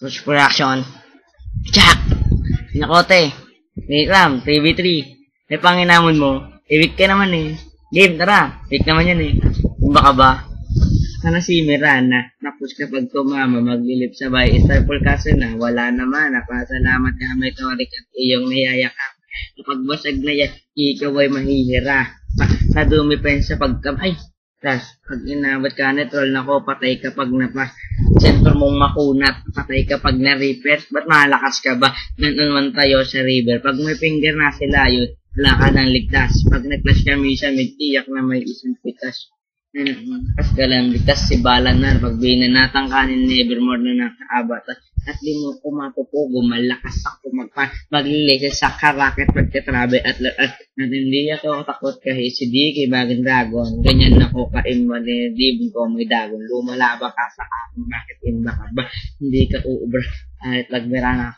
Push production. Jack! Sinakote. Wait lang, 3v3. May panginamon mo. Weak ka naman eh. Game, tara. Weak naman yan eh. Kung baka ba? Sana si Mirana. Tapos kapag tumama, maglilip sabay. Starfall kaso na, wala naman. Napasalamat ka may torik at iyong niyayakap. Kapag basag na yan, ikaw ay mahihira. Sa dumi pa yun sa pagkamay. Tas, pag inabot ka na troll na ko, patay kapag napa sentro mong makunat, patay kapag na-repair. Ba't malakas ka ba? Naman tayo sa river. Pag may finger na sila yun, wala ka nang ligtas. Pag nag-clash kami siya, may tiyak na may isang pitas. Kas ka lang ligtas si Balanar. Pag binanatang kanin, nevermore na nakaabata. At di mo kumapupugo, malakas ako maglilese sa karaket pagkatrabe at hindi ako takot kahit si Dicky Bagong Dragon. Ganyan ako kainman eh, di ko may dagon. Lumalaba ka sa akin, bakit inba ka ba? Hindi ka uubra kahit lagmira na.